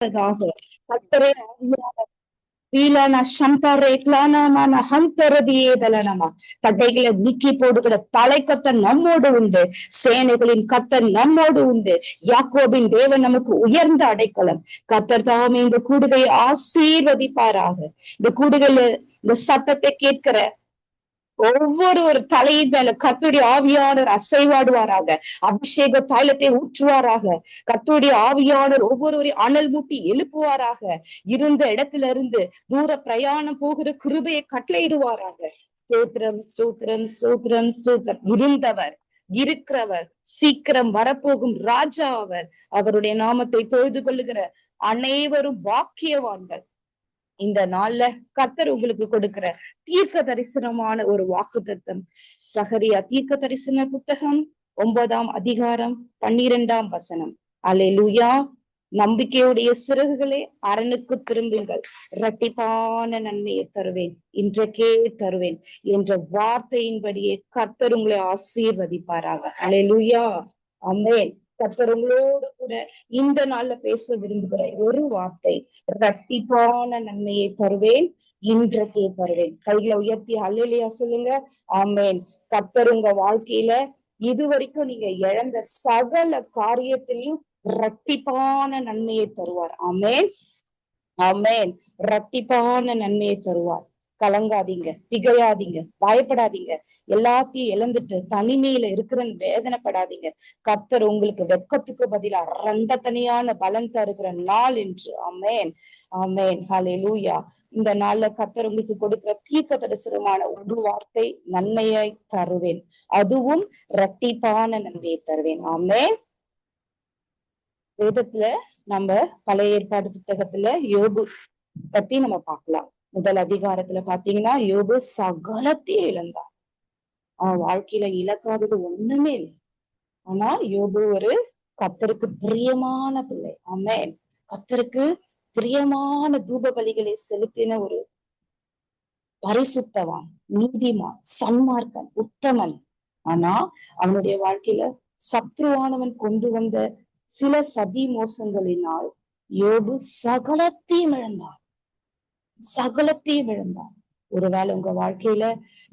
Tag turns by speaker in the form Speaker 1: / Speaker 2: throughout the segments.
Speaker 1: கர்த்தரே தட்டைகளை நீக்கி போடுகிற தலை கர்த்தர் நம்மோடு உண்டு. சேனைகளின் கர்த்தர் நம்மோடு உண்டு. யாக்கோபின் தேவன் நமக்கு உயர்ந்த அடைக்கலம். கர்த்தர் தாமே இந்த கூடுகையை ஆசீர்வதிப்பாராக. இந்த கூடுகையில இந்த சத்தத்தை கேட்கிற ஒவ்வொரு தலையின் மேல கர்த்தருடைய ஆவியானவர் அசைவாடுவாராக. அபிஷேக தைலத்தை ஊற்றுவாராக. கர்த்தருடைய ஆவியானவர் ஒவ்வொருவரையும் அனல் மூட்டி எழுப்புவாராக. இருந்த இடத்துல இருந்து தூர பிரயாணம் போகிற கிருபையை கட்டளையிடுவாராக. ஸ்தோத்திரம் ஸ்தோத்திரம் ஸ்தோத்திரம் ஸ்தோத்திரம். இருந்தவர் இருக்கிறவர் சீக்கிரம் வரப்போகும் ராஜா அவர். அவருடைய நாமத்தை தொழுது கொள்ளுகிற அனைவரும் பாக்கியவான்கள். இந்த நாள்ல கர்த்தர் உங்களுக்கு கொடுக்கிற தீர்க்க தரிசனமான ஒரு வாக்குத்தத்தம். சகரியா தீர்க்க தரிசன புத்தகம் 9ஆம் அதிகாரம் 12ஆம் வசனம். அல்லேலூயா. நம்பிக்கையுடைய சிறகுகளே அரணுக்கு திரும்புங்கள், இரட்டிப்பான நன்மையை தருவேன், இன்றைக்கே தருவேன் என்ற வார்த்தையின்படியே கர்த்தர் உங்களை ஆசீர்வதிப்பாராக. அல்லேலூயா. ஆமென். கர்த்தர் உங்களோடு கூட இந்த நாள்ல பேச விரும்புகிற ஒரு வார்த்தை, இரட்டிப்பான நன்மையை தருவேன், இன்றைக்கே தருவேன். கைகளை உயர்த்தி அல்லேலூயா சொல்லுங்க. ஆமென். கர்த்தர் உங்க வாழ்க்கையில இதுவரைக்கும் நீங்க இழந்த சகல காரியத்திலையும் இரட்டிப்பான நன்மையை தருவார். ஆமென் ஆமென். இரட்டிப்பான நன்மையை தருவார். கலங்காதீங்க, திகையாதீங்க, பயப்படாதீங்க. எல்லாத்தையும் இழந்துட்டு தனிமையில இருக்கிறன்னு வேதனைப்படாதீங்க. கர்த்தர் உங்களுக்கு வெட்கத்துக்கு பதிலா தனியான பலன் தருகிற நாள் என்று. ஆமென் ஆமென். ஹல்லேலூயா. இந்த நாள்ல கர்த்தர் உங்களுக்கு கொடுக்கிற தீர்க்க தரிசனமான ஒரு வார்த்தை, நன்மையை தருவேன், அதுவும் இரட்டிப்பான நன்மையை தருவேன். ஆமென். வேதத்துல நம்ம பழைய ஏற்பாடு புத்தகத்துல யோபு பத்தி நம்ம பார்க்கலாம். முதல் அதிகாரத்துல பாத்தீங்கன்னா யோபு சகலத்தையும் இழந்தான். அவன் வாழ்க்கையில இழக்காதது ஒண்ணுமே இல்லை. ஆனா யோபு ஒரு கர்த்தருக்கு பிரியமான பிள்ளை. ஆமென். கர்த்தருக்கு பிரியமான தூப பலிகளை செலுத்தின ஒரு பரிசுத்தவான், நீதிமான், சன்மார்க்கன், உத்தமன். ஆனா அவனுடைய வாழ்க்கையில சத்ருவானவன் கொண்டு வந்த சில சதி மோசங்களினால் யோபு சகலத்தையும் இழந்தான். சகலத்தையும் இழந்தான். ஒருவேளை உங்க வாழ்க்கையில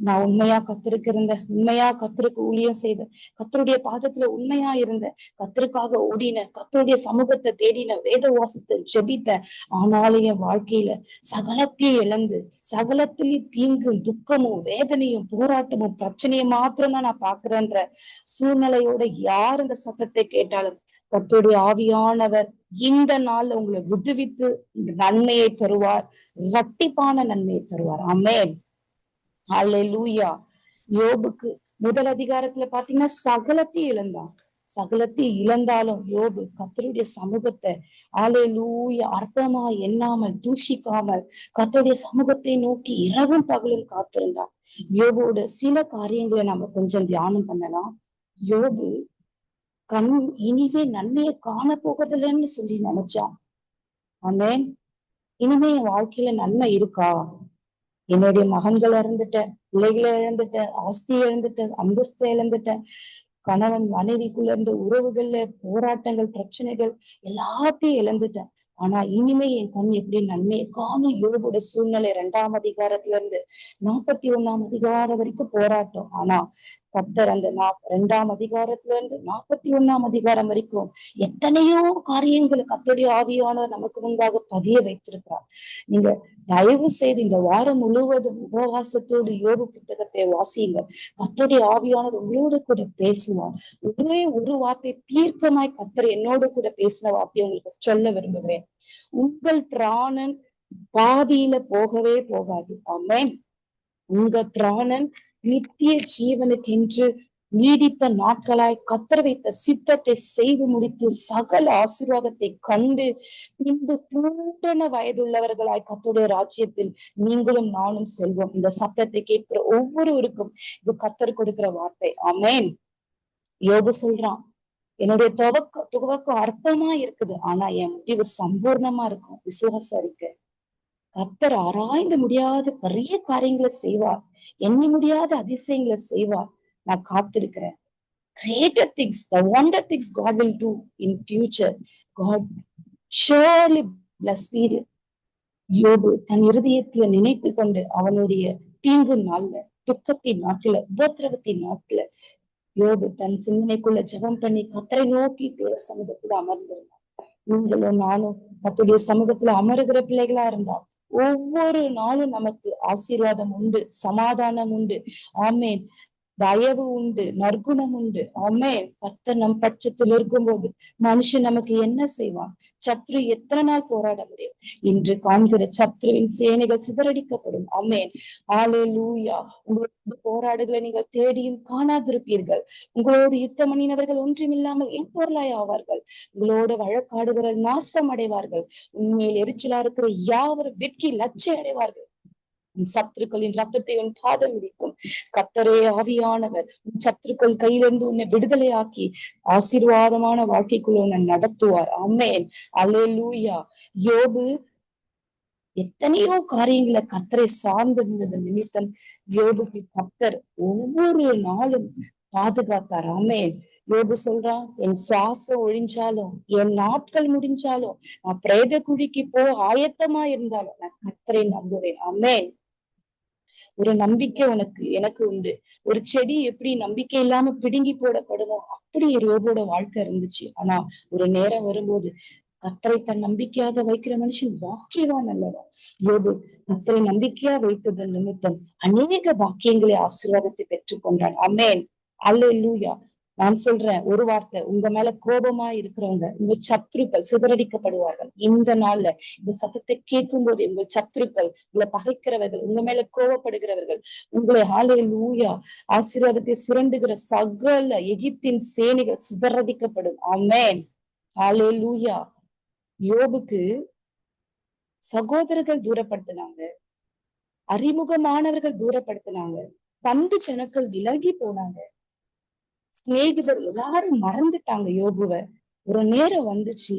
Speaker 1: நான் உண்மையா கர்த்தருக்கு இருந்தேன், உண்மையா கர்த்தருக்கு ஊழியம் செய்தேன், கர்த்தருடைய பாதத்துல உண்மையா இருந்தேன், கர்த்தருக்காக ஓடின, கர்த்தருடைய சமூகத்தை தேடின, வேத வாசத்தை ஜெபித்தேன். ஆனாலும் என் வாழ்க்கையில சகலத்தையும் இழந்து, சகலத்திலையும் தீங்கும் துக்கமும் வேதனையும் போராட்டமும் பிரச்சனையும் மாத்திரம்தான் நான் பாக்குறேன்ற சூழ்நிலையோட யார் இந்த சத்தத்தை கேட்டாலும் கர்த்தருடைய ஆவியானவர் இந்த நாள்ல உங்களை விடுவித்து நன்மையை தருவார், இரட்டிப்பான நன்மையை தருவார். ஆமென். அல்லேலூயா. யோபுக்கு முதல் அதிகாரத்துல பாத்தீங்கன்னா சகலத்தையும் இழந்தான். சகலத்தையும் இழந்தாலும் யோபு கர்த்தருடைய சமூகத்தை அல்லேலூயா அர்த்தமா எண்ணாமல் தூஷிக்காமல் கர்த்தருடைய சமூகத்தை நோக்கி இரவும் பகலும் காத்திருந்தான். யோபோட சில காரியங்களை நம்ம கொஞ்சம் தியானம் பண்ணலாம். யோபு இனிமே நன்மையை காண போகிறதில்லன்னு சொல்லி நினைச்சான். ஆமென். இனிமே என் வாழ்க்கையில நன்மை இருக்கா? என்னுடைய மகன்கள் இழந்துட்டேன், பிள்ளைகளை இழந்துட்டேன், ஆஸ்தி இழந்துட்டேன், அந்தஸ்தை இழந்துட்டேன், கணவன் மனைவிக்குள்ள இருந்த உறவுகள்ல போராட்டங்கள் பிரச்சனைகள் எல்லாத்தையும் இழந்துட்டேன். ஆனா இனிமே என் கண் எப்படி நன்மையை காணும்? யோபோட சூழ்நிலை 2ஆம் அதிகாரத்துல இருந்து 41ஆம் அதிகாரம் வரைக்கும் போராட்டம். ஆனா கர்த்தர் அந்த 2ஆம் அதிகாரத்துல இருந்து 41ஆம் அதிகாரம் வரைக்கும் எத்தனையோ காரியங்களை கர்த்தருடைய ஆவியானவர் நமக்கு முன்பாக பதிய வைத்திருக்கிறார். நீங்க தயவு செய்து இந்த வாரம் முழுவதும் உபவாசத்தோடு யோபு புத்தகத்தை வாசியுங்க. கர்த்தருடைய ஆவியானவர் உங்களோடு கூட பேசுவார். ஒரே ஒரு வார்த்தை தீர்க்கமாய் கர்த்தர் என்னோடு கூட பேசின வார்த்தையை உங்களுக்கு சொல்ல விரும்புகிறேன். உங்கள் பிராணன் பாதியில போகவே போகாது. ஆமென். உங்க பிராணன் நித்திய ஜீவனுக்கென்று நீடித்த நாட்களாய் கர்த்தர் வைத்த சித்தத்தை செய்து முடித்து சகல ஆசீர்வாதத்தை கண்டு பின்பு பூரண வயதுள்ளவர்களாய் கர்த்தருடைய ராஜ்யத்தில் நீங்களும் நானும் செல்வோம். இந்த சத்தத்தை கேட்கிற ஒவ்வொருவருக்கும் இது கர்த்தர் கொடுக்கிற வார்த்தை. ஆமென். யோபு சொல்றான், என்னுடைய துவக்கம் அற்பமா இருக்குது, ஆனா என் முடிவு சம்பூர்ணமா இருக்கும். விசுவாசம் இருக்கு. கர்த்தர் ஆராய்ந்து முடியாத பெரிய காரியங்களை செய்வார், எண்ணி முடியாத அதிசயங்களை செய்வார். நான் காத்திருக்கிறேன். Greater things, the wonder things God will do in future. God surely bless me. யோபு தன் இருதயத்துல நினைத்து கொண்டு அவனுடைய தீங்கு நாள்ல, துக்கத்தின் நாட்கள, உபத்திரவத்தின் நாட்கள யோபு தன் சிந்தனைக்குள்ள ஜெபம் பண்ணி கர்த்தரை நோக்கி தேவ சமூகத்துல அமர்ந்திருந்தான். நீங்களும் நானும் கர்த்தருடைய சமூகத்துல அமருகிற பிள்ளைகளா இருந்தா ஒவ்வொரு நாளும் நமக்கு ஆசீர்வாதம் உண்டு, சமாதானம் உண்டு. ஆமேன். தயவு உண்டு, நற்குணம் உண்டு. ஆமென். கர்த்தர் நம் பட்சத்தில் இருக்கும்போது மனுஷன் நமக்கு என்ன செய்வான்? சத்ரு எத்தனை நாள் போராட முடியும்? இன்று காண்கிற சத்ருவின் சேனைகள் சிதறடிக்கப்படும். ஆமென். ஹalleluya. உங்களோடு போராடுகளை நீங்கள் தேடியும் காணாதிருப்பீர்கள். உங்களோடு யுத்தம் பண்ணினவர்கள் ஒன்றுமில்லாமல் என் பொருளாய் ஆவார்கள். உங்களோடு வழக்காடுகிற நாசம் அடைவார்கள். உண்மையில் எரிச்சலா இருக்கிற யாவரும் வெட்கி லட்சை அடைவார்கள். உன் சத்துருக்களின் ரத்தத்தை உன் பாதம் மிதிக்கும். கர்த்தரே ஆவியானவர் உன் சத்துருக்கள் கையிலிருந்து உன்னை விடுதலையாக்கி ஆசீர்வாதமான வாழ்க்கைக்குள்ள உன்னை நடத்துவார். ஆமென். அல்லேலூயா. யோபு எத்தனையோ காரியங்களை கர்த்தரை சார்ந்திருந்தது நிமித்தம் யோபுக்கு கர்த்தர் ஒவ்வொரு நாளும் பாதுகாத்தார். ஆமென். யோபு சொல்றான், என் சுவாசம் ஒழிஞ்சாலும், என் நாட்கள் முடிஞ்சாலும், நான் பிரேத குழிக்கு போக ஆயத்தமா இருந்தாலும் நான் கர்த்தரை நம்புவேன். ஆமென். ஒரு நம்பிக்கை எனக்கு உண்டு. ஒரு செடி எப்படி நம்பிக்கை இல்லாம பிடுங்கி போடப்படுமோ அப்படி யோபோட வாழ்க்கை இருந்துச்சு. ஆனா ஒரு நேரம் வரும்போது கர்த்தரை தன் நம்பிக்கையாக வைக்கிற மனுஷன் பாக்கியவான் அல்லவா? யோபு கர்த்தரை நம்பிக்கையா வைத்தது நிமித்தம் அநேக பாக்கியங்களை ஆசீர்வாதத்தை பெற்றுக் கொண்டான். ஆமென். அல்லேலூயா. நான் சொல்றேன் ஒரு வார்த்தை, உங்க மேல கோபமா இருக்கிறவங்க, உங்க சத்துருக்கள் சிதறடிக்கப்படுவார்கள். இந்த நாள்ல இந்த சத்தத்தை கேட்கும் போது உங்கள் சத்துருக்கள், உங்களை பகைக்கிறவர்கள், உங்க மேல கோபப்படுகிறவர்கள், உங்களை ஹalleluya ஆசீர்வாதத்தை சுரண்டுகிற சகல எகிப்தின் சேனைகள் சிதறடிக்கப்படும். ஆமென். ஹalleluya. யோபுக்கு சகோதரர்கள் தூரப்படுத்தினாங்க, அறிமுகமானவர்கள் தூரப்படுத்தினாங்க, பந்து ஜனங்கள் விலகி போனாங்க, சிநேகிதர் எல்லாரும் மறந்துட்டாங்க யோபுவ. ஒரு நேரம் வந்துச்சு,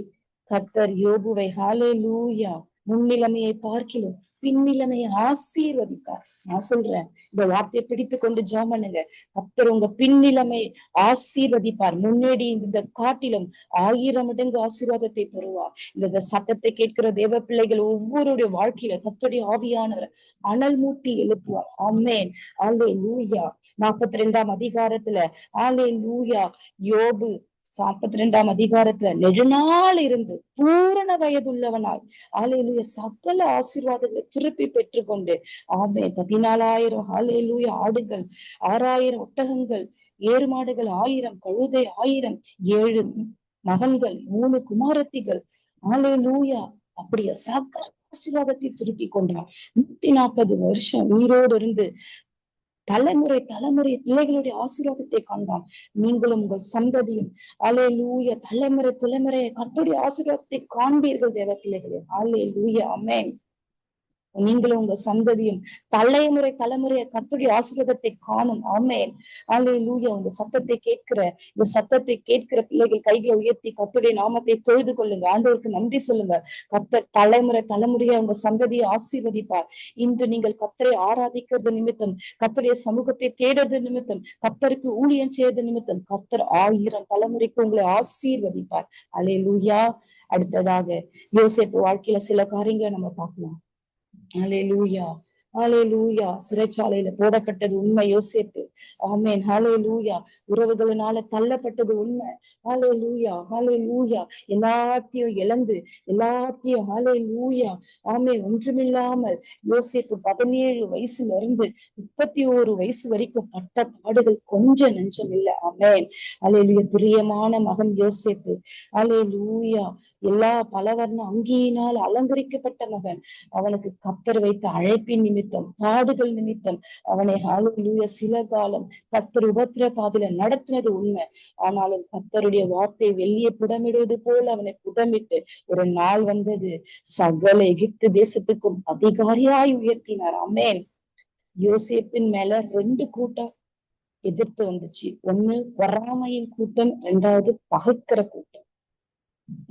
Speaker 1: கர்த்தர் யோபுவை ஹalleluya முன்னிலைமையை பார்க்கிலும் பின்னிலைமையை ஆசீர்வதித்தார். நான் சொல்றேன், இந்த வார்த்தையை பிடித்து கொண்டு ஜெபம் பண்ணுங்க. கர்த்தர் உங்க பின்னிலைமை ஆசீர்வதிப்பார். முன்னாடி இந்த காட்டிலும் 1000 மடங்கு ஆசீர்வாதத்தை தருவார். இந்த சத்தத்தை கேட்கிற தேவ பிள்ளைகள் ஒவ்வொருடைய வாழ்க்கையில கர்த்தருடைய ஆவியானவர் அனல் மூட்டி எழுப்புவார். ஆமென். அல்லேலூயா. 42ஆம் அதிகாரத்துல அல்லேலூயா யோபு 42ஆம் அதிகாரத்துல நெடுநாள் இருந்து பூரண வயதுள்ளவனாய் அல்லேலூயா சகல ஆசீர்வாதங்களை திருப்பி பெற்றுக்கொண்டு ஆமென் 14,000 அல்லேலூயா ஆடுகள், 6,000 ஒட்டகங்கள், ஏறு மாடுகள் 1000, கழுதை 1000, 7 மகன்கள், 3 குமாரத்திகள். அல்லேலூயா. அப்படியே சகல ஆசீர்வாதத்தை திருப்பி கொண்டான். 140 வருஷம் உயிரோடு இருந்து தலைமுறை பிள்ளைகளுடைய ஆசீர்வாதத்தை காண்பான். நீங்களும் உங்கள் சந்ததியும் அல்லேலூயா தலைமுறை கர்த்தருடைய ஆசீர்வாதத்தை காண்பீர்கள் தேவ பிள்ளைகளே. அல்லேலூயா. ஆமென். நீங்களும் உங்க சந்ததியும் தலைமுறைய கர்த்தருடைய ஆசீர்வாதத்தை காணும். ஆமென். அல்லேலூயா. இந்த சத்தத்தை கேட்கிற பிள்ளைகள் கைகளை உயர்த்தி கர்த்தருடைய நாமத்தை தொழுது கொள்ளுங்க. ஆண்டவருக்கு நன்றி சொல்லுங்க. கர்த்தர் தலைமுறையா உங்க சந்ததியை ஆசீர்வதிப்பார். இன்று நீங்கள் கர்த்தரை ஆராதிக்கிறது நிமித்தம், கர்த்தருடைய சமூகத்தை தேடுறது நிமித்தம், கர்த்தருக்கு ஊழியம் செய்வது நிமித்தம் கர்த்தர் 1000 தலைமுறைக்கு உங்களை ஆசீர்வதிப்பார். அல்லேலூயா. அடுத்ததாக யோசேப்பு வாழ்க்கையில சில காரியங்களை நம்ம பார்க்கலாம். ஹalleluya. ஹalleluya. சிறைச்சாலையில போடப்பட்டது உண்மை யோசேப்பு. ஆமென். ஹalleluya. உறவுகளினால தள்ளப்பட்டது உண்மை. ஹalleluya. எல்லாத்தையும் இழந்து ஹalleluya ஆமென் ஒன்றுமில்லாமல் யோசேப்பு 17 வயசுல இருந்து 31 வயசு வரைக்கும் பட்ட பாடுகள் கொஞ்சம் நெஞ்சம் இல்லை. ஆமென். ஹalleluya. பிரியமான மகன் யோசேப்பு. ஹalleluya. எல்லா பலவர்ண அங்கியினால் அலங்கரிக்கப்பட்ட மகன். அவனுக்கு கர்த்தர் வைத்த அழைப்பின் நிமித்தம், பாடுகள் நிமித்தம் அவனை ஹalleluya சில காலம் கர்த்தர் உபத்திர பாதையில நடத்தினது உண்மை. ஆனாலும் கர்த்தருடைய வார்த்தை வெளியே புடமிடுவது போல அவனை புடமிட்டு ஒரு நாள் வந்தது, சகல எகிப்து தேசத்துக்கும் அதிகாரியாய் உயர்த்தினார். ஆமென். யோசேப்பின் மேல 2 கூட்டம் எதிர்த்து வந்துச்சு. ஒண்ணு பொறாமையின் கூட்டம், 2வது பகைக்கிற கூட்டம்.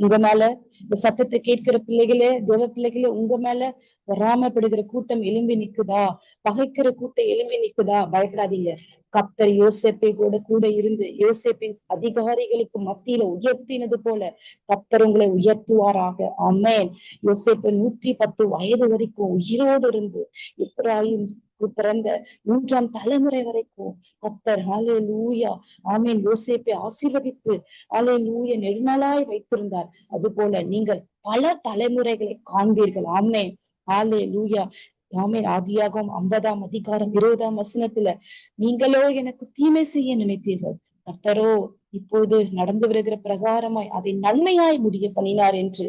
Speaker 1: உங்க மேல இந்த சத்தத்தை கேட்கிற பிள்ளைகளே, தேவ பிள்ளைகளே, உங்க மேல பொறாமைப்படுகிற கூட்டம் எழும்பி நிக்குதா? பகைக்கிற கூட்டம் எழும்பி நிக்குதா? பயப்படாதீங்க. கர்த்தர் யோசேப்பை கூட இருந்து யோசேப்பின் அதிகாரிகளுக்கு மத்தியில உயர்த்தினது போல கர்த்தர் உங்களை உயர்த்துவாராக. ஆமென். யோசேப்பு 110 வயது வரைக்கும் உயிரோடு இருந்து எப்பிராயீம் பிறந்த 3ஆம் தலைமுறை வரைக்கும் கர்த்தர் ஹல்லேலூயா ஆமென் யோசேப்பை ஆசீர்வதித்து ஹல்லேலூயா நெடுநாளாய் வைத்திருந்தார். அதுபோல நீங்கள் பல தலைமுறைகளை காண்பீர்கள். ஆமென். ஹல்லேலூயா ஆமென். ஆதியாகமம் 50ஆம் அதிகாரம் 20ஆம் வசனத்துல நீங்களோ எனக்கு தீமை செய்ய நினைத்தீர்கள், கர்த்தரோ இப்பொழுது நடந்து வருகிற பிரகாரமாய் அதை நன்மையாய் முடிய பண்ணினார் என்று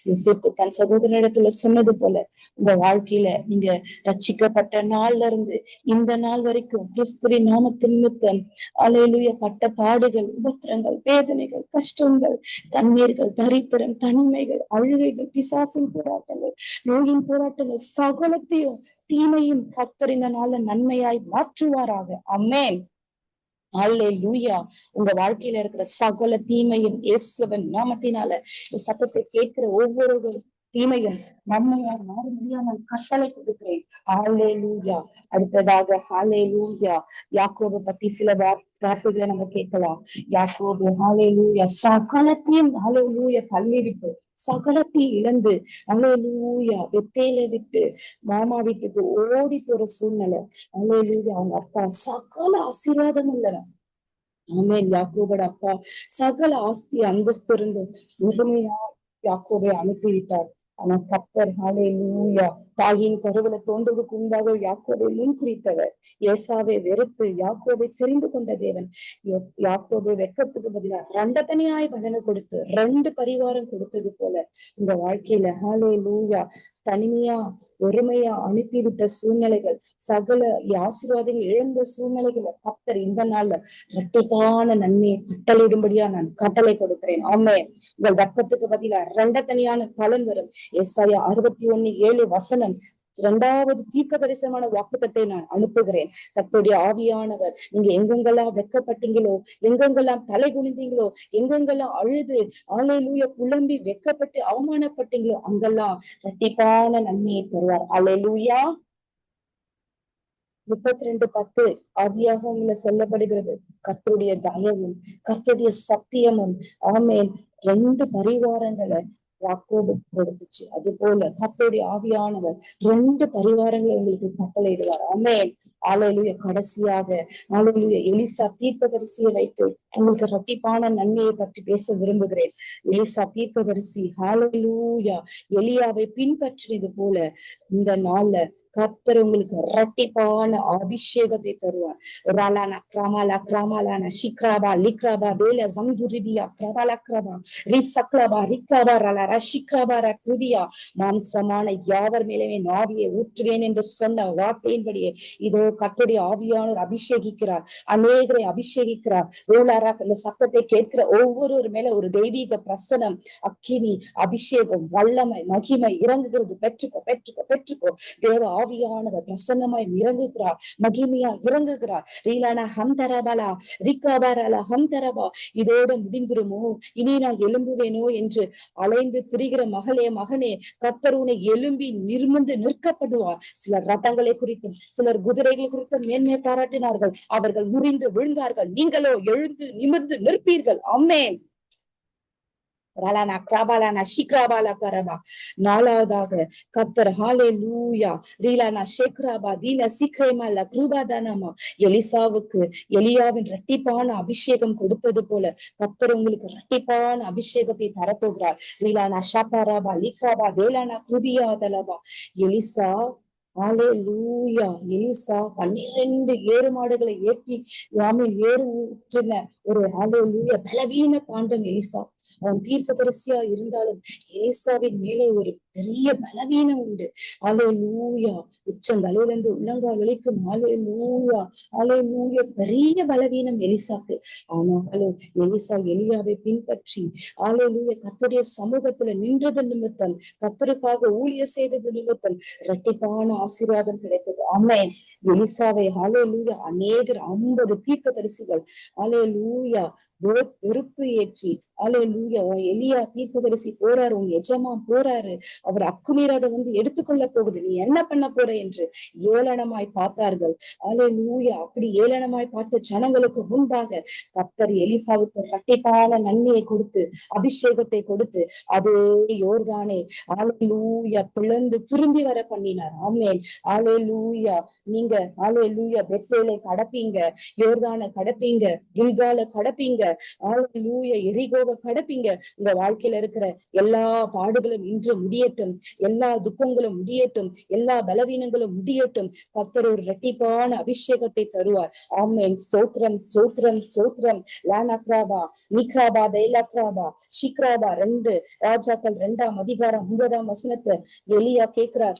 Speaker 1: யோசேப்பு தன் சகோதரனிடத்துல சொன்னது போல உங்க வாழ்க்கையில நீங்க ரட்சிக்கப்பட்ட நாள்ல இருந்து இந்த நாள் வரைக்கும் கிறிஸ்துவின் நாமத்தின் நிமித்தம் அல்லேலூயா பட்ட பாடுகள், உபத்திரங்கள், வேதனைகள், கஷ்டங்கள், கண்ணீர்கள், தரித்திரம், தனிமைகள், அழுகைகள், பிசாசின் போராட்டங்கள், நோயின் போராட்டங்கள், சகலத்தையும் தீமையும் கர்த்தர் இந்த நாள்ல நன்மையாய் மாற்றுவாராக. ஆமென். அல்லேலூயா. உங்க வாழ்க்கையில இருக்கிற சகல தீமையும் இயேசுவின் நாமத்தினால இந்த சத்தத்தை கேட்கிற ஒவ்வொரு தீமையும் நன்மையாய் மாறும்படியா நான் கட்டளை கொடுக்கிறேன். அல்லேலூயா. அடுத்ததாக அல்லேலூயா யாக்கோபை பத்தி சில வார்த்தைகளை நம்ம கேட்கலாம். யாக்கோபு அல்லேலூயா சகலத்தையும் அல்லேலூயா தள்ளிவிட்டு சகலத்தையும் இழந்து அல்லேலூயா பெத்தேலை விட்டு மாமா வீட்டுக்கு ஓடி போற சூழ்நிலை. அல்லேலூயா அவங்க அப்பா சகல ஆசீர்வாதம் உள்ளவன். ஆமென். யாக்கோபோட அப்பா சகல ஆஸ்தி அந்தஸ்து இருந்து முழுமையா யாக்கோபை அனுப்பிவிட்டார். ஆனா கர்த்தர் ஹல்லேலூயா தாயின் கருவில தோன்றதுக்கு முன்பாக யாக்கோபை முன்குறித்தவர். ஏசாவை வெறுத்து யாக்கோபை தெரிந்து கொண்ட தேவன் யாக்கோபை வெட்கத்துக்கு பதிலா தனியாய் பலனை கொடுத்து 2 பரிவாரம் கொடுத்தது போல இந்த வாழ்க்கையில ஹல்லேலூயா தனிமையா ஒருமையா அனுப்பிவிட்ட சூழ்நிலைகள், சகல ஆசீர்வாதங்கள் இழந்த சூழ்நிலைகளை கர்த்தர் இந்த நாள்ல இரட்டிப்பான நன்மையை கட்டளையிடும்படியா நான் கட்டளை கொடுக்கிறேன். ஆமென். உங்கள் வெட்கத்துக்கு பதிலா 2 தனியான பலன் வரும். ஏசாயா 61:7 வசனம் 2வது தீர்க்க தரிசனமான வாக்குத்தத்தை நான் அனுப்புகிறேன். கர்த்தருடைய ஆவியானவர் நீங்க எங்கெங்கெல்லாம் வெட்கப்பட்டீங்களோ, எங்கெங்கெல்லாம் தலை குனிந்தீங்களோ, எங்கெங்கெல்லாம் அழுது அல்லேலூயா புலம்பி வெட்கப்பட்டு அவமானப்பட்டீங்களோ அங்கெல்லாம் இரட்டிப்பான நன்மையை தருவார். அல்லேலூயா. 32:10 ஆதியாகமத்துல சொல்லப்படுகிறது. கர்த்தருடைய தயவும் கர்த்தருடைய சத்தியமும் ஆமென் 2 பரிவாரங்களை யாக்கோபு கொடுத்துச்சு. அது போல கர்த்தருடைய ஆவியானவர் 2 பரிவாரங்களை உங்களுக்கு கட்டளையிடுவார். ஆமென். அல்லேலூயா. கடைசியாக அல்லேலூயா எலிசா தீர்க்கதரிசியை வைத்து உங்களுக்கு இரட்டிப்பான நன்மையை பற்றி பேச விரும்புகிறேன். எலிசா தீர்க்கதரிசி அல்லேலூயா எலியாவை பின்பற்றியது போல இந்த நாள்ல கர்த்தர் உங்களுக்கு இரட்டிப்பான அபிஷேகத்தை தருவார். ராலானா கிராமாலா கிராமாலானா ஷிக்ராபா லிக்ராபா வேல சம்துரிபியா கிரபாலா கிரபா ரிசக்லபா ரிக்காபா ரலா ரஷிக்ராபா ரக்ருபியா மாம்சமான யாவர் மேலே ஆவியை ஊற்றுவேன் என்று சொன்ன வார்த்தையின்படியே இதோ கர்த்தருடைய ஆவியானவர் அபிஷேகிக்கிறார். அநேகரை அபிஷேகிக்கிறார். ஓலாரா இந்த சத்தத்தை கேட்கிற ஒவ்வொருவர் மேல ஒரு தெய்வீக பிரசனம், அக்கினி, அபிஷேகம், வல்லமை, மகிமை இறங்குகிறது. பெற்றுக்கோ பெற்றுக்கோ பெற்றுக்கோ. தேவ ஆவியானவர் பிரசன்னமாய் இறங்குகிறார், மகிமையா இறங்குகிறார். ரீலானா ஹம்தரபலா ரிகாபரலா ஹம்தரபா. இதோட முடிந்துருமோ, இனி நான் எழும்புவேனோ என்று அலைந்து திரிகிற மகளே மகனே, கர்த்தர் உன்னை எழும்பி நிமிர்ந்து நிற்கப்படுவார். சிலர் ரதங்களை குறித்தும் சிலர் குதிரைகள் குறித்தும் மேன்மை பாராட்டினார்கள். அவர்கள் முறிந்து விழுந்தார்கள். நீங்களோ எழுந்து நிமிர்ந்து நிற்பீர்கள். ஆமென். நாலாவதாக கர்த்தர் ஹல்லேலூயா ரீலானா ஷேக்ராபா தீல சீக்கிரமா கிருபாதானமா எலிசாவுக்கு எலியாவின் இரட்டிப்பான அபிஷேகம் கொடுத்தது போல கர்த்தர் உங்களுக்கு இரட்டிப்பான அபிஷேகத்தை தரப்போகிறார். ரீலானா ஷாபாராபா லிகாபா தேலானா குருபியாதலபா எலிசா ஹல்லேலூயா எலிசா 12 ஏறு மாடுகளை ஏற்றி ஏறு ஊற்றின ஒரு ஹல்லேலூயா பலவீன பாண்டம் எலிசா. அவன் தீர்க்கதரிசியா இருந்தாலும் எலிசாவின் மேலே ஒரு பெரிய பலவீனம் உண்டு. அல்லேலூயா. உச்சந்தலையிலிருந்து உள்ளங்கால் வரைக்கும் அல்லேலூயா அல்லேலூயா பெரிய பலவீனம் எலிசாக்கு. ஆனாலும் எலிசா எலியாவை பின்பற்றி அல்லேலூயா கர்த்தருடைய சமூகத்துல நின்றது நிமித்தம், கர்த்தருக்காக ஊழிய செய்தது நிமித்தம் இரட்டிப்பான ஆசீர்வாதம் கிடைத்தது. ஆமென். எலிசாவை அல்லேலூயா அநேகர் 50 தீர்க்கதரிசிகள் அல்லேலூயா வெறுப்பு ஏற்றி அல்லேலூயா உன் எலியா தீர்க்கதரிசி போறாரு, உன் எஜமான் போறாரு, அவர் அக்குநீர் அதை எடுத்துக்கொள்ள போகுது, நீ என்ன பண்ண போற என்று ஏளனமாய் பார்த்தார்கள். அல்லேலூயா அப்படி ஏளனமாய் பார்த்த ஜனங்களுக்கு முன்பாக கர்த்தர் எலிசாவுக்கு இரட்டிப்பான நன்மையை கொடுத்து அபிஷேகத்தை கொடுத்து அதே யோர்தானே அல்லேலூயா பிளந்து திரும்பி வர பண்ணினார். ஆமென். அல்லேலூயா நீங்க அல்லேலூயா பெத்தேலை கடப்பீங்க, யோர்தானை கடப்பீங்க, கில்காலை கடப்பீங்க, அல்லேலூயா எரிகோவை கடப்பீங்க. உங்க வாழ்க்கையில இருக்கிற எல்லா பாடுகளும் இன்று முடியட்டும், எல்லா துக்கங்களும் முடியட்டும், எல்லா பலவீனங்களும் முடியட்டும். கர்த்தர் ஒரு இரட்டிப்பான அபிஷேகத்தை தருவார். ஆமென். ஸ்தோத்திரம் ஸ்தோத்திரம் ஸ்தோத்திரம். லானக்ராபா நிக்ராபா தைலக்ராபா ஷிக்ராபா 2 ராஜாக்கள் 2ஆம் அதிகாரம் 9ஆம் வசனத்தை எலியா கேட்கிறார்,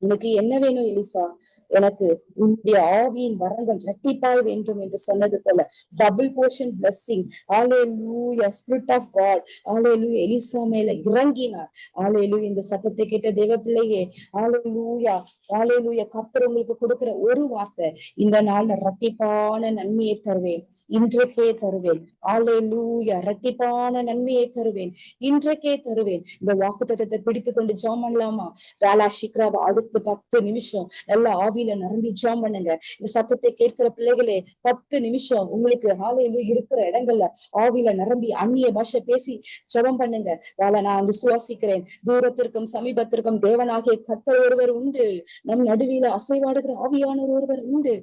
Speaker 1: உனக்கு என்ன வேணும் எலிசா? எனக்கு உன்னுடைய ஆவியின் வரங்கள் இரட்டிப்பாய் வேண்டும் என்று சொன்னது போல double portion blessing. Hallelujah spirit of God hallelujah Elisha மேல இறங்கினார். அல்லேலூயா இந்த சத்தத்தை கேட்ட தேவ பிள்ளையே, அல்லேலூயா அல்லேலூயா கர்த்தர் உங்களுக்கு கொடுக்கிற ஒரு வார்த்தை, இந்த நாள்ல இரட்டிப்பான நன்மையை தருவேன், இன்றைக்கே தருவேன். அல்லேலூயா இரட்டிப்பான நன்மையை தருவேன், இன்றைக்கே தருவேன். இந்த வாக்குத்தத்தத்தை பிடித்து கொண்டு ஜெபம் பண்ணலாமா? ராலா ஷிக்ராவா அடுத்த 10 நிமிஷம் நல்ல ஆவியில நிரம்பி ஜெபம் பண்ணுங்க. இந்த சத்தத்தை கேட்கிற பிள்ளைகளே 10 நிமிஷம் உங்களுக்கு ஹalleluya இருக்கிற இடங்கள்ல ஆவியில நிரம்பி அந்நிய பாஷை பேசி ஜெபம் பண்ணுங்க. நான் விசுவாசிக்கிறேன், தூரத்திற்கும் சமீபத்திற்கும் தேவனாகிய கர்த்தர் ஒருவர் உண்டு, நம் நடுவில அசைவாடுகிற ஆவியானவர் ஒருவர் உண்டு.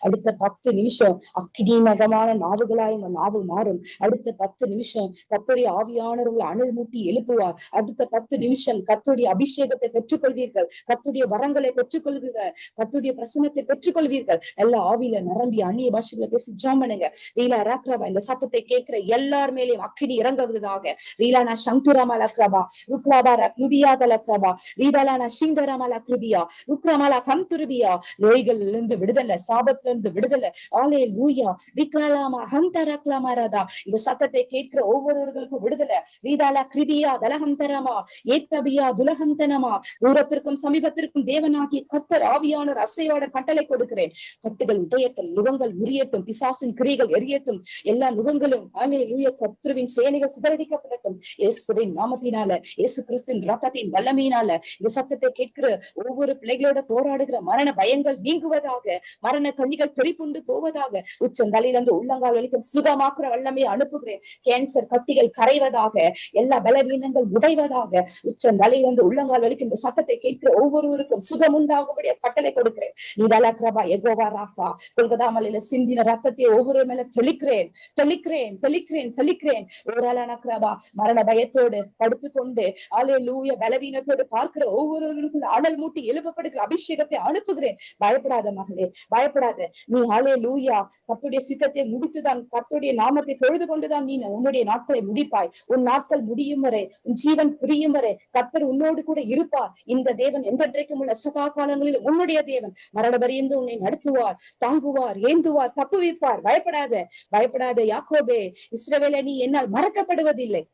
Speaker 1: அடுத்த 10 நிமிஷம் அக்னிமகமான நாவுகளாய் நாவு மாறும். அடுத்த 10 நிமிஷம் கர்த்தருடைய ஆவியானவர்களை அனல் மூட்டி எழுப்புவார். அடுத்த 10 நிமிஷம் கர்த்தருடைய அபிஷேகத்தை பெற்றுக்கொள்வீர்கள், கர்த்தருடைய வரங்களை பெற்றுக்கொள்வீர்கள், கர்த்தருடைய பிரசன்னத்தை பெற்றுக்கொள்வீர்கள். எல்லா ஆவியில நிரம்பி அந்நிய பாஷைகளை பேசி ஜெபம் பண்ணுங்க. ரீலா ராக்ரபா இந்த சத்தத்தை கேட்கிற எல்லார் மேலேயும் அக்கினி இறங்குவதாக. ரீலானா சங்குராமலா கிரபா ருக்லாபா ரக்னுபியா தலக்ரபா ரீதாலானா சிங்கராமலா கிருபியா உக்ரமாலா ஹம்துருபியா நோய்கள்ல இருந்து விடுதலை, சாபத்துல இருந்து விடுதலை. அல்லேலூயா விக்ரலாமா ஹம்தரக்லாமாராதா இந்த சத்தத்தை கேட்கிற ஒவ்வொருவர்களுக்கும் விடுதலை. ரீதாலா கிருபியா தலஹம்தரமா ஏத்கபியா துலஹம்தனமா தூரத்திற்கும் சமீபத்திற்கும் தேவனாகிய கர்த்தர் ஆவியானவர் அசைவாட கட்டளை கொடுக்கிறேன். கட்டுகள் உடையட்டும், நுகங்கள் முறியட்டும், பிசாசின் கிரிகள் எரியட்டும், எல்லா நுகங்களும் அல்லேலூயா கர்த்தரின் சேனைகள் சிதறடிக்கப்படட்டும். இயேசுவின் நாமத்தினால, இயேசு கிறிஸ்துவின் இரத்தத்தின் வல்லமையினால இந்த சத்தத்தை கேட்கிற ஒவ்வொரு பிள்ளைகளோட போராடுகிற மரண பயங்கள் நீங்குவதாக, மரண கண்ணிகள் தெரிப்புண்டு போவதாக. உச்சம் தலையிலிருந்து உள்ளங்கால் வரைக்கும் சுகமாக்குற வல்லமையை அனுப்புகிறேன். கேன்சர் கட்டிகள் கரைவதாக, எல்லா பலவீனங்கள் உடைவதாக. உச்சம் தலையிலிருந்து உள்ளங்கால் வரைக்கும் இந்த சத்தத்தை கேட்கிற ஒவ்வொருவருக்கும் சுகம் உண்டாகும்படி கட்டளை கொடுக்கிறேன். நீ வளர்க்கிறபா எகோவா ராஃபா கொல்கதா மலையில சிந்தின ரத்தத்தை ஒவ்வொரு மேல தெளிக்கிறேன் தெளிக்கிறேன் தெளிக்கிறேன் தெளிக்கிறேன். ஓராளனக்ரபா மரண பயத்தோடு படுத்துக்கொண்டு அல்லேலூயா பலவீனத்தோடு பார்க்கிற ஒவ்வொருவருக்கும் அனல் மூட்டி எழுப்பப்படுகிற அபிஷேகத்தை அனுப்புகிறேன். பயப்படாத மகளே, பயப்படாத. நீ அல்லேலூயா கர்த்தருடைய சித்தத்தை முடித்துதான், கர்த்தருடைய நாமத்தை தொழுது கொண்டுதான் நீ உன்னுடைய நாட்களை முடிப்பாய். உன் நாட்கள் முடியும் வரை, உன் ஜீவன் புரியும் வரை கர்த்தர் உன்னோடு கூட இருப்பார். இந்த தேவன் என்றென்றைக்கும் உள்ள சதா காலங்களில் உன்னுடைய தேவன் மரண பரியந்து உன்னை நடத்துவார், தாங்குவார், ஏந்துவார், தப்புவிப்பார். பயப்படாத, பயப்படாத யாக்கோபே, இஸ்ரவேலே நீ என்னால் மறக்கப்படுவதில்லை.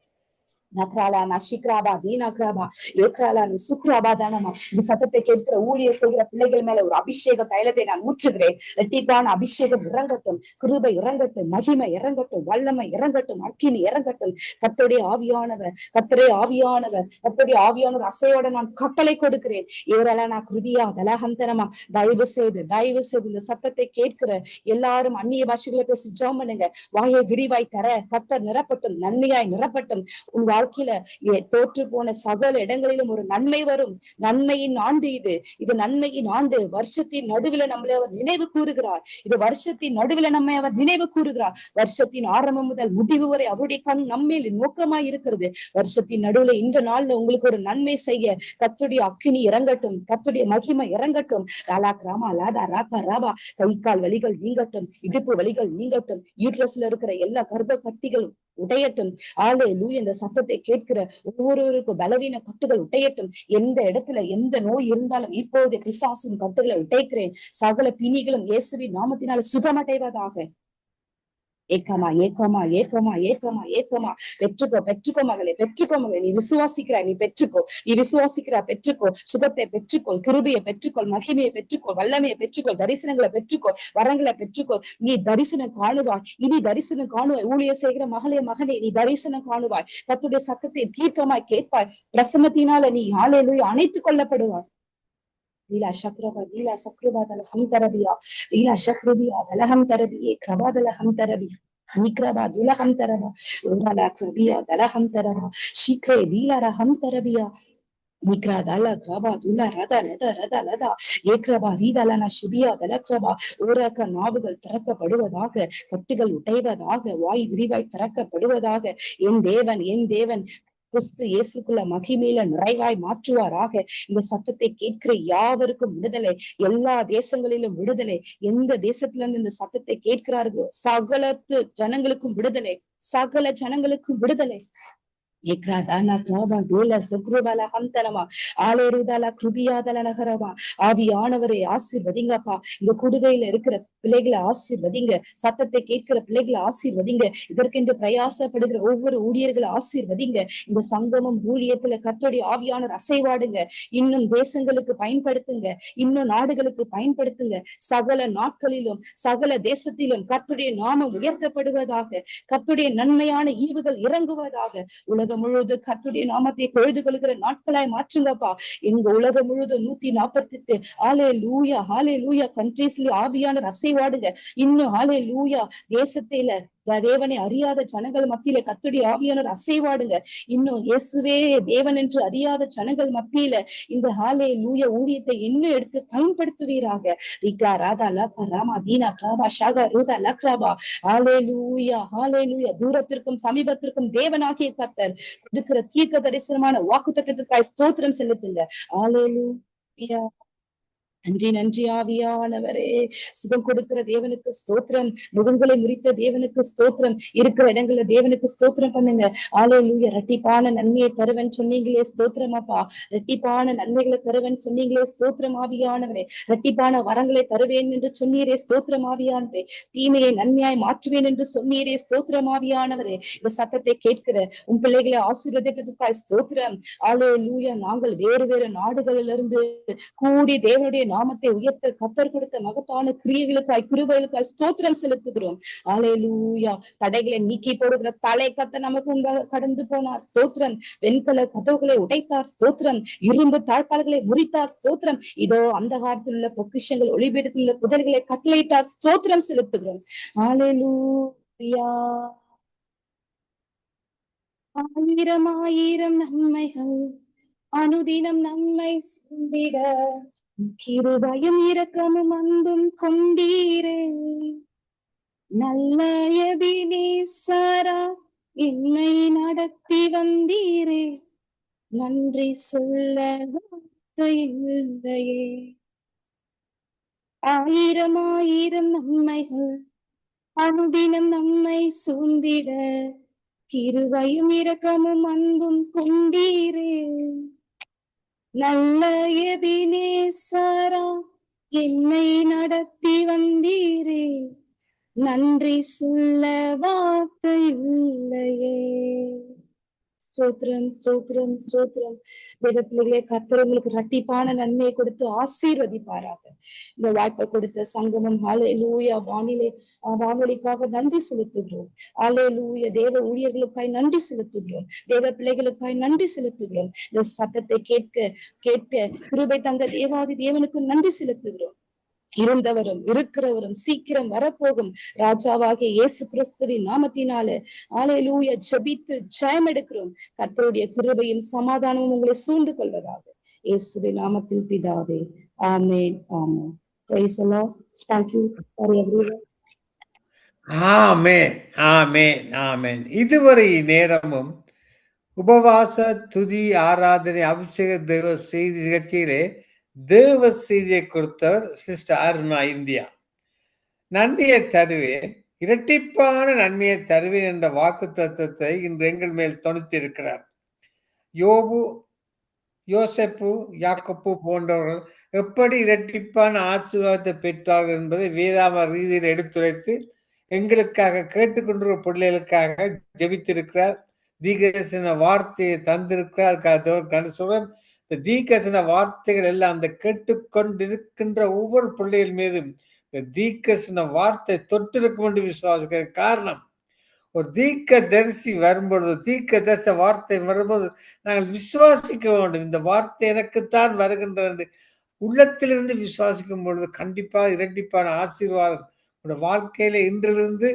Speaker 1: நக்ராலானா ஷிக்ராபா தீனக்ராபா ஏக்ராலானு சுக்ராபா தானமா இந்த சத்தத்தை கேட்கிற ஊழிய செய்கிற பிள்ளைகள் மேல ஒரு அபிஷேக தைலத்தை நான் ஊற்றுகிறேன். இரட்டிப்பான அபிஷேகம் இறங்கட்டும், கிருபை இறங்கட்டும், மகிமை இறங்கட்டும், வல்லமை இறங்கட்டும், அக்கினி இறங்கட்டும். கர்த்தருடைய ஆவியானவர், கர்த்தருடைய ஆவியானவர், கர்த்தருடைய ஆவியானவர் அசையோட நான் கட்டளை கொடுக்கிறேன். ஏராளனா கிருபியா தலஹந்தனமா தயவு செய்து இந்த சத்தத்தை கேட்கிற எல்லாரும் அந்நிய பாஷைகளை பேசி ஜெபம் பண்ணுங்க. வாயை விரிவாய் தர கர்த்தர் நிரப்பட்டும், நன்மையாய் நிரப்பட்டும். உன் வாழ்க்கையில தோற்று போன சகல இடங்களிலும் ஒரு நன்மை வரும். நன்மையின் ஆண்டு இது நன்மையின் ஆண்டு. வருஷத்தின் நடுவில் நம்மளை அவர் நினைவு கூறுகிறார். இது வருஷத்தின் நடுவில் நம்மை அவர் நினைவு கூறுகிறார். வருஷத்தின் ஆரம்பம் முதல் முடிவு வரை அவருடைய கண் நம்மேல் நோக்கமாய் இருக்கிறது. வருஷத்தின் நடுவுல இந்த நாள்ல உங்களுக்கு ஒரு நன்மை செய்ய கர்த்தருடைய அக்கினி இறங்கட்டும், கர்த்தருடைய மகிமை இறங்கட்டும். ராலா கிராமா லாதா ராகா ராபா கை கால் வலிகள் நீங்கட்டும், இடுப்பு வலிகள் நீங்கட்டும், யூட்ரஸ்ல இருக்கிற எல்லா கர்ப்ப கட்டிகளும் உடையட்டும். அல்லேலூயா இந்த சத்தத்தை கேட்கிற ஒவ்வொருவருக்கும் பலவீன கட்டுகள் உடையட்டும். எந்த இடத்துல எந்த நோய் இருந்தாலும் இப்போது பிசாசின் கட்டுகளை உடைக்கிறேன். சகல பிணிகளும் இயேசுவின் நாமத்தினால சுகமடைவதாக. ஏக்கமா ஏக்கமா ஏக்கமா ஏக்கமா ஏக்கமா பெற்றுக்கோ பெற்றுக்கோ மகளே, பெற்றுக்கோ மகளே. நீ விசுவாசிக்கிறாய், நீ பெற்றுக்கோ. நீ விசுவாசிக்கிறா, பெற்றுக்கோ. சுகத்தை பெற்றுக்கொள், கிருபையை பெற்றுக்கொள், மகிமையை பெற்றுக்கொள், வல்லமையை பெற்றுக்கொள், தரிசனங்களை பெற்றுக்கொள், வரங்களை பெற்றுக்கொள். நீ தரிசனம் காணுவாய், இனி தரிசனம் காணுவாய். ஊழிய செய்கிற மகளே, மகனே, நீ தரிசனம் காணுவாய். கர்த்தருடைய சத்தத்தை தீர்க்கமாய் கேட்பாய். பிரசன்னத்தினால நீ ஹalleluya அணைத்துக் கொள்ளப்படுவாய். லீலா சக்ரபா லீலா சக்ரபா தலஹம் தரபியா லீலா சக்ரபியா தலஹம் தரபியே கிரபா தலஹம் தரபி நிக்ரபா துலஹம் தரபா உரலா கிரபியா தலஹம் தரபா சீக்ரே லீலா ரஹம் தரபியா நிக்ரா தல கிரபா துல ரத ரத ரத லதா ஏக்ரபா ரீதலன சிபியா தலக்ரபா ஊரக நாவுகள் திறக்கப்படுவதாக, கட்டுகள் உடைவதாக, வாய் விரிவாய் திறக்கப்படுவதாக. என் தேவன் என் தேவன் கிறிஸ்து இயேசுக்குள்ள மகிமையில நிறைவாய் மாற்றுவாராக. இந்த சத்தத்தை கேட்கிற யாவருக்கும் விடுதலை, எல்லா தேசங்களிலும் விடுதலை. எந்த தேசத்துல இருந்து இந்த சத்தத்தை கேட்கிறார்களோ சகலத்து ஜனங்களுக்கும் விடுதலை, சகல ஜனங்களுக்கும் விடுதலை. ஆவியானவரை ஆசீர்வதிங்கப்பா. இந்த குடுகையில இருக்கிற பிள்ளைகளை ஆசீர்வதிங்க, சத்தத்தை கேட்கிற பிள்ளைகளை ஆசீர்வதிங்க, இதற்கென்று பிரயாசப்படுகிற ஒவ்வொரு ஊழியர்களை ஆசீர்வதிங்க. இந்த சங்கமம் ஊழியத்துல கர்த்தருடைய ஆவியானவர் அசைவாடுங்க. இன்னும் தேசங்களுக்கு பயன்படுத்துங்க, இன்னும் நாடுகளுக்கு பயன்படுத்துங்க. சகல நாட்களிலும் சகல தேசத்திலும் கர்த்தருடைய நாமம் உயர்த்தப்படுவதாக, கர்த்தருடைய நன்மையான ஈவுகள் இறங்குவதாக. உலகம் முழுவதும் கர்த்தருடைய நாமத்தை தொழுது கொள்கிற நாட்களாய் மாற்றுங்கப்பா. எங்க உலகம் முழுவதும் 148 ஹalleluya ஹalleluya கண்ட்ரீஸ்ல ஆவியானவர் அசைவாடுங்க. இன்னும் ஹalleluya தேசத்தில தேவனை அறியாத ஜனங்கள் மத்தியில கர்த்தருடைய ஆவியானவர் அசைவாடுங்க. இன்னும் இயேசுவே தேவன் என்று அறியாத ஜனங்கள் மத்தியில இந்த ஹalleluya ஊழியத்தை இன்னும் எடுத்து பயன்படுத்துவீராக. ரிகா ராதா லகா ராமா தீனா கிராபா ஷாகா ரூதா லக்ராபா ஹalleluya ஹalleluya. தூரத்திற்கும் சமீபத்திற்கும் தேவனாகிய கர்த்தர் கொடுக்கிற தீர்க்க தரிசனமான வாக்குத்தத்தத்துக்காய் ஸ்தோத்திரம் செலுத்துங்க. ஹalleluya. நன்றி நன்றி ஆவியானவரே. சுகம் கொடுக்கிற தேவனுக்கு ஸ்தோத்திரம், முகங்களை முறித்த தேவனுக்கு ஸ்தோத்திரம், இருக்கிற இடங்கள்ல தேவனுக்கு ஸ்தோத்திரம் பண்ணுங்க. ஹalleluya. இரட்டிப்பான நன்மையை தருவேன் சொன்னீங்களே ஸ்தோத்திரம் அப்பா. இரட்டிப்பான நன்மைகளை தருவேன் சொன்னீங்களே ஸ்தோத்திரம் ஆவியானவரே. இரட்டிப்பான வரங்களை தருவேன் என்று சொன்னீரே ஸ்தோத்திரம் ஆவியானவரே. தீமையை நன்மையாய் மாற்றுவேன் என்று சொன்னீரே ஸ்தோத்திரம் ஆவியானவரே. இந்த சத்தத்தை கேட்கிற உன் பிள்ளைகளை ஆசீர்வதித்ததுக்காய் ஸ்தோத்திரம். ஹalleluya. நாங்கள் வேறு வேறு நாடுகளிலிருந்து கூடி தேவனுடைய நாமத்தை உயர்த்த கர்த்தர் கொடுத்த மகத்தான கிரியைகளுக்காய் கிருபைகளுக்காய் ஸ்தோத்திரம் செலுத்துகிறோம். ஹalleluya. தடைகளை நீக்கி போடுகிற தலை கர்த்தர் நமக்கு முன்பாக கடந்து போனார் ஸ்தோத்திரம். வெண்கல கதவுகளை உடைத்தார் ஸ்தோத்திரம். இரும்பு தாழ்பால்களை முறித்தார் ஸ்தோத்திரம். இதோ அந்த காலத்தில் உள்ள பொக்கிஷங்கள் ஒளிபீடத்தில் உள்ள புதல்களை கட்டளையிட்டார் ஸ்தோத்திரம் செலுத்துகிறோம். ஹalleluya. ஆயிரம் ஆயிரம் நன்மைகள் அனுதினம் நம்மை சூழ்ந்திட கிருபையும் இரக்கமும் அன்பும் கொண்டீரே. நல்ல எபினேசரா என்னை நடத்தி வந்தீரே. நன்றி சொல்ல வார்த்தை இல்லையே. ஆயிரம் ஆயிரம் நன்மைகள் அனுதினம் நம்மை சூழ்ந்திட கிருபையும் இரக்கமும் அன்பும் கொண்டீரே. நல்ல எபினேசரா என்னை நடத்தி வந்தீரே. நன்றி சொல்ல வார்த்தை இல்லையே. ஸ்தோத்திரம் ஸ்தோத்திரம் ஸ்தோத்திரம். வேத பிள்ளைகளே, கர்த்தர் உங்களுக்கு இரட்டிப்பான நன்மையை கொடுத்து ஆசீர்வதிப்பாராக. இந்த வாய்ப்பை கொடுத்த சங்கமம் ஹalleluya வானொலிக்காக நன்றி செலுத்துகிறோம். ஹalleluya. தேவ ஊழியர்களுக்காய் நன்றி செலுத்துகிறோம். தேவ பிள்ளைகளுக்காய் நன்றி செலுத்துகிறோம். இந்த சத்தத்தை கேட்க கேட்க கிருபை தந்த தேவாதி தேவனுக்கு நன்றி செலுத்துகிறோம். இருந்தவரும் இருக்கிறவரும் சீக்கிரம் வரப்போகும் ராஜாவாகிய இயேசு கிறிஸ்துவின் நாமத்தினாலே ஹalleluya ஜெபித்து ஜெயம் எடுக்கிறோம். கர்த்தருடைய கிருபையும் சமாதானமும் உங்களை சூழ்ந்து கொள்வதாக. இயேசுவின் நாமத்தில் பிதாவே. ஆமென் ஆமென். Praise the Lord. Thank you for everyone.
Speaker 2: ஆமென் ஆமென் ஆமென். இதுவரை நேரமும் உபவாச துதி ஆராதனை அபிஷேக தேவ செய்தி நிகழ்ச்சியிலே தேவ செய்தியை கொடுத்தவர் சிஸ்டர் அருணா இந்தியா. நன்மையை தருவேன், இரட்டிப்பான நன்மையை தருவேன் என்ற வாக்கு தத்துவத்தை இன்று எங்கள் மேல் தொடுத்திருக்கிறார். யோபு, யோசேப்பு, யாக்கோப்பு போன்றவர்கள் எப்படி இரட்டிப்பான ஆசீர்வாதத்தை பெற்றார்கள் என்பதை வேதாம ரீதியில் எடுத்துரைத்து எங்களுக்காக கேட்டுக்கொண்டிருக்கிற பிள்ளைகளுக்காக ஜெபித்திருக்கிறார். தீர்க்கதரிசன வார்த்தையை தந்திருக்கிறார். அதுக்காக சொல்றேன். இந்த தீர்க்கதரிசன வார்த்தைகள் எல்லாம் அந்த கேட்டுக்கொண்டிருக்கின்ற ஒவ்வொரு பிள்ளைகள் மீதும் இந்த தீர்க்கதரிசன வார்த்தை தொட்டிருக்கும் என்று விசுவாசிக்கிற காரணம், ஒரு தீர்க்கதரிசி வரும்பொழுது, தீர்க்கதரிசன வார்த்தை வரும்போது நாங்கள் விசுவாசிக்க வேண்டும். இந்த வார்த்தை எனக்குத்தான் வருகின்றது என்று உள்ளத்திலிருந்து விசுவாசிக்கும் பொழுது கண்டிப்பாக இரட்டிப்பான ஆசீர்வாதம் உங்களோட வாழ்க்கையில இன்றிலிருந்து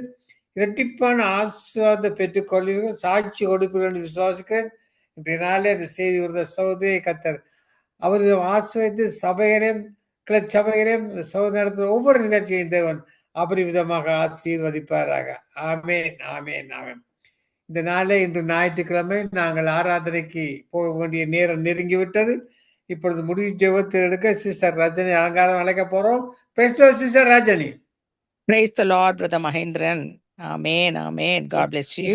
Speaker 2: இரட்டிப்பான ஆசீர்வாதத்தை பெற்றுக்கொள்வீர்கள். சாட்சி கொடுப்பீர்கள் என்று விசுவாசிக்கிறேன். இன்றைய நாளே அந்த செய்தி ஒரு சகோதரியை கத்தர் அவர் ஆசிரியத்து சபைகளையும் கிளச்சபைகளையும் சகோதரி நடத்துகிற ஒவ்வொரு நிகழ்ச்சியும் தேவன் அபரிவிதமாக ஆசீர்வதிப்பாராக. ஆமேன், ஆமேன், ஆமேன். இந்த நாளே இன்று ஞாயிற்றுக்கிழமை நாங்கள் ஆராதனைக்கு போக வேண்டிய நேரம் நெருங்கிவிட்டது. இப்பொழுது முடிவு ஜெபத்தில் எடுக்க சிஸ்டர் ரஜினி அலங்காரம் அழைக்க போறோம். Sister Rajini.
Speaker 3: Praise the Lord, Brother Mahindran. Amen, amen. God bless you.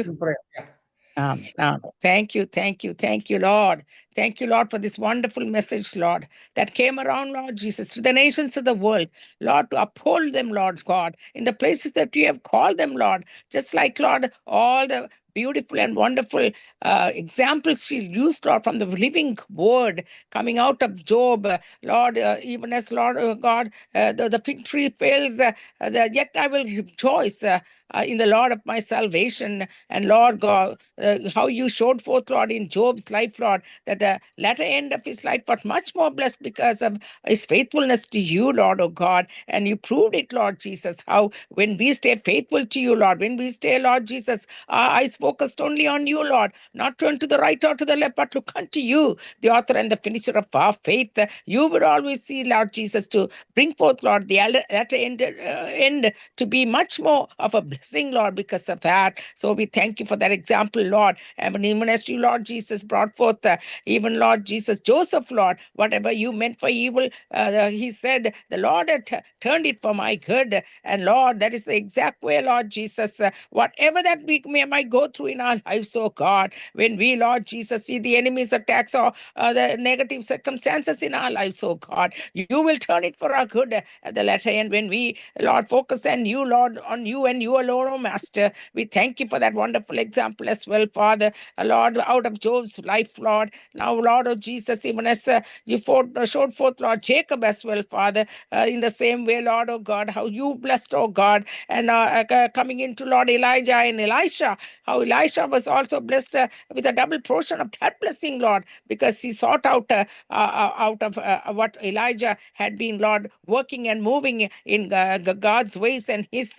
Speaker 3: Amen. Amen. Thank you, Lord. Thank you, Lord, for this wonderful message, Lord, that came around, Lord Jesus, to the nations of the world, Lord, to uphold them, Lord God, in the places that you have called them, Lord, just like, Lord, all the beautiful and wonderful examples she used, Lord, from the living word coming out of Job, Lord, even as, Lord God, the fig tree fails, yet I will rejoice in the Lord of my salvation. And Lord God, how you showed forth, Lord, in Job's life, Lord, that the latter end of his life was much more blessed because of his faithfulness to you, Lord, oh God. And you proved it, Lord Jesus, how when we stay faithful to you, Lord, when we stay, Lord Jesus, our eyes focused only on you, Lord, not turn to the right or to the left, but look unto you, the author and the finisher of our faith. You would always see, Lord Jesus, to bring forth, Lord, the latter end to be much more of a blessing, Lord, because of that. So we thank you for that example, Lord. And even as you, Lord Jesus, brought forth even, Lord Jesus, Joseph, Lord, whatever you meant for evil, he said, the Lord had turned it for my good. And Lord, that is the exact way, Lord Jesus, whatever that we might go through in our lives, oh God, when we, Lord Jesus, see the enemy's attacks or the negative circumstances in our lives, oh God, you will turn it for our good at the latter end. When we, Lord, focus on you, Lord, on you and you alone, oh Master, we thank you for that wonderful example as well, Father, Lord, out of Job's life, Lord. Now, Lord, oh Jesus, even as you showed forth, Lord, Jacob as well, Father, in the same way, Lord, oh God, how you blessed, oh God, and coming into, Lord, Elijah and Elisha, how Elisha was also blessed with a double portion of that blessing, Lord, because he sought out out of what Elijah had been, Lord, working and moving in God's ways and his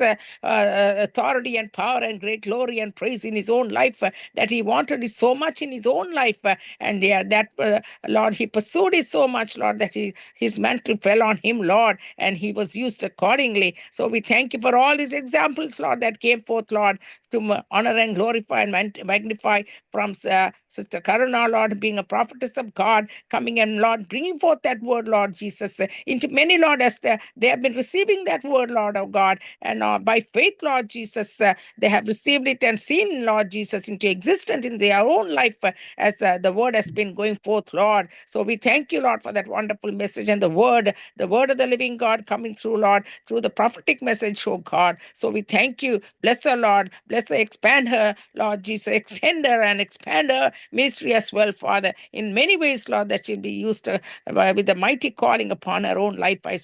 Speaker 3: authority and power and great glory and praise in his own life, that he wanted it so much in his own life. And yeah, that, Lord, he pursued it so much, Lord, that his mantle fell on him, Lord, and he was used accordingly. So we thank you for all these examples, Lord, that came forth, Lord, to honor and glorify and magnify from Sister Karuna, Lord, being a prophetess of God, coming and, Lord, bringing forth that word, Lord Jesus, into many, Lord, as they have been receiving that word, Lord of God, and by faith, Lord Jesus, they have received it and seen, Lord Jesus, into existence in their own life as the word has been going forth, Lord. So we thank you, Lord, for that wonderful message and the word of the living God coming through, Lord, through the prophetic message, oh God. So we thank you. Bless her, Lord. Bless her, expand her, Lord Jesus, extend her and expand her ministry as well, Father, in many ways, Lord, that she'll be used with the mighty calling upon her own life. I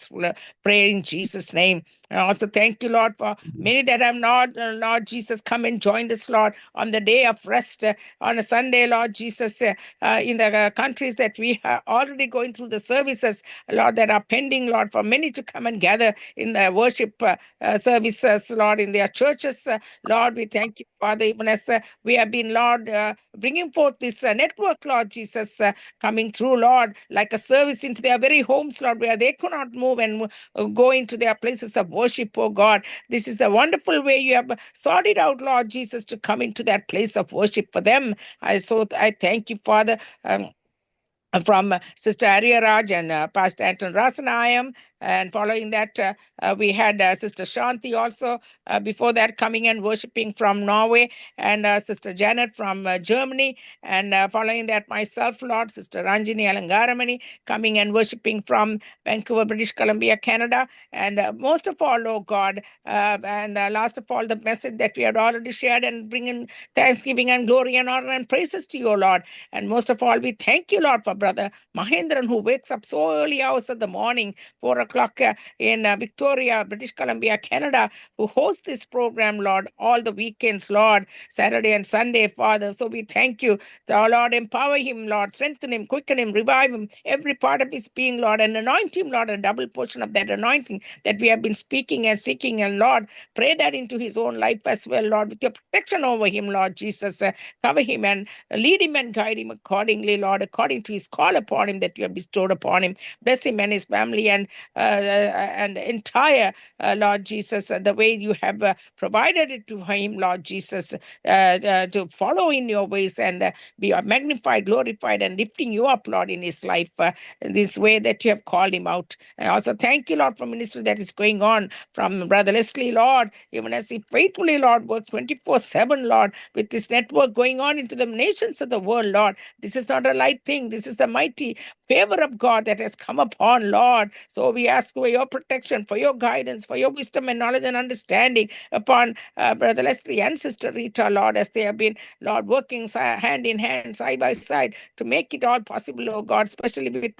Speaker 3: pray in Jesus' name. And also thank you, Lord, for many that have not, Lord Jesus, come and joined us, Lord, on the day of rest, on a Sunday, Lord Jesus, in the countries that we are already going through the services, Lord, that are pending, Lord, for many to come and gather in the worship services, Lord, in their churches. Lord, we thank you, Father, even as we have been, Lord, bringing forth this network, Lord Jesus, coming through, Lord, like a service into their very homes, Lord, where they could not move and go into their places of worship, oh God. This is a wonderful way you have sorted out, Lord Jesus, to come into that place of worship for them. I thank you, Father. from Sister Arya Raj and Pastor Anton Rasanayam. And following that, we had Sister Shanti also before that coming and worshiping from Norway, and Sister Janet from Germany. And following that, myself, Lord, Sister Ranjini Alangaramani coming and worshiping from Vancouver, British Columbia, Canada. And most of all, oh God, and last of all, the message that we had already shared, and bringing thanksgiving and glory and honor and praises to you, Lord. And most of all, we thank you, Lord, for Brother Mahendran, who wakes up so early hours of the morning, 4 o'clock in Victoria, British Columbia, Canada, who hosts this program, Lord, all the weekends, Lord, Saturday and Sunday, Father. So we thank you, Lord, empower him, Lord, strengthen him, quicken him, revive him, every part of his being, Lord, and anoint him, Lord, a double portion of that anointing that we have been speaking and seeking. And Lord, pray that into his own life as well, Lord, with your protection over him, Lord Jesus. Cover him and lead him and guide him accordingly, Lord, according to his call upon him that you have bestowed upon him. Bless him and his family and the entire, Lord Jesus, the way you have provided it to him, Lord Jesus, to follow in your ways and be magnified, glorified, and lifting you up, Lord, in his life, in this way that you have called him out. I also thank you, Lord, for ministry that is going on from Brother Leslie, Lord, even as he faithfully, Lord, works 24/7, Lord, with this network going on into the nations of the world, Lord. This is not a light thing. This is the mighty favor of God that has come upon, Lord. So we ask for your protection, for your guidance, for your wisdom and knowledge and understanding upon Brother Leslie and Sister Rita, Lord, as they have been, Lord, working hand in hand, side by side, to make it all possible, oh God, especially with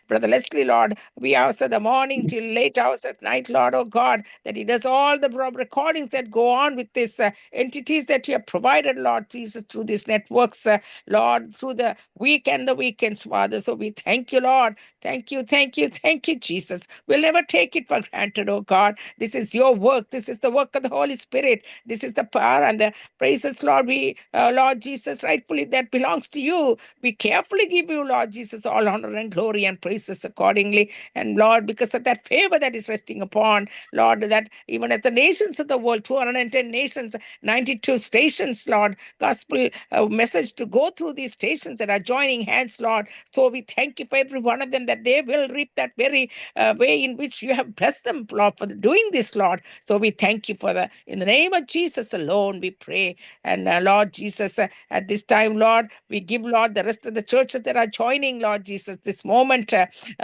Speaker 3: Brother Leslie, Lord. We hours of the morning till late hours at night, Lord, oh God, that he does all the recordings that go on with this entities that you have provided, Lord Jesus, through these networks, Lord, through the week and the weekends, Father. So we thank you, Lord. Thank you, thank you, thank you, Jesus. We'll never take it for granted, oh God. This is your work. This is the work of the Holy Spirit. This is the power and the praises, Lord. We, Lord Jesus, rightfully that belongs to you. We carefully give you, Lord Jesus, all honor and glory and praises accordingly. And Lord, because of that favor that is resting upon, Lord, that even at the nations of the world, 210 nations, 92 stations, Lord, gospel message to go through these stations that are joining hands, Lord. So we thank you for every one of them, that they will reap that very way in which you have blessed them, Lord, for doing this, Lord. So we thank you for that. In the name of Jesus alone, we pray. And Lord Jesus, at this time, Lord, we give, Lord, the rest of the churches that are joining, Lord Jesus, this moment,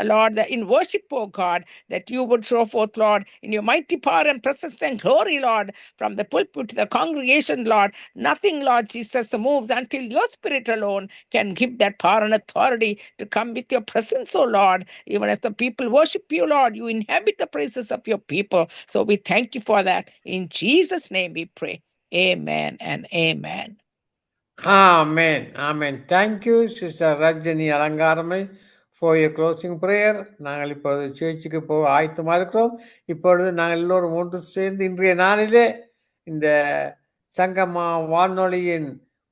Speaker 3: Lord, in worship, oh God, that you would show forth, Lord, in your mighty power and presence and glory, Lord, from the pulpit to the congregation, Lord. Nothing, Lord Jesus, moves until your Spirit alone can give that power and authority to come with your presence, oh Lord. Even as the people worship you, Lord, you inhabit the praises of your people. So we thank you for that. In Jesus' name we pray. Amen and amen.
Speaker 2: Amen. Amen. Thank you, Sister Rajani Alangaramai, for your closing prayer. நாங்கள் இப்பொழுது சேர்ச்சுக்கு போக ஆயத்தமாக இருக்கிறோம். இப்பொழுது நாங்கள் எல்லோரும் ஒன்று சேர்ந்து இன்றைய நாளிலே இந்த சங்கமா வானொலியின்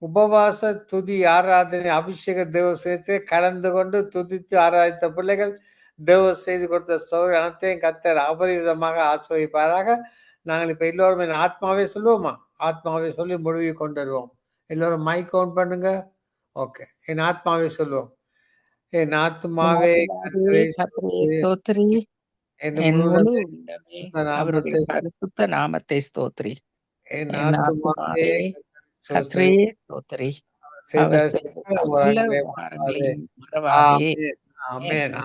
Speaker 2: உபவாச துதி ஆராதனை அபிஷேக தேவசேத்தை கலந்து கொண்டு துதித்து ஆராதித்த பிள்ளைகள் தேவ செய்து கொடுத்த சோதனை அனைத்தையும் கத்தர் அபரிவிதமாக ஆசிர்வதிப்பாராக. நாங்கள் இப்ப எல்லோருமே ஆத்மாவே சொல்லுவோமா? ஆத்மாவே சொல்லி முடிவு கொண்டு வருவோம். எல்லோரும் மைக் ஆன் பண்ணுங்க. ஓகே, என் ஆத்மாவே சொல்லுவோம். என் ஆத்மாவே
Speaker 3: ஸ்தோத்திரி, என் முழு உள்ளமே அவருடைய பரிசுத்த நாமத்தை ஸ்தோத்திரி.
Speaker 2: என்
Speaker 3: என்
Speaker 2: ஆத்மாவே
Speaker 3: கர்த்தரே ஸ்தோத்திரி. அவர் செய்த சகல உபகாரங்களையும் மறவாதே.
Speaker 2: ஆமென்.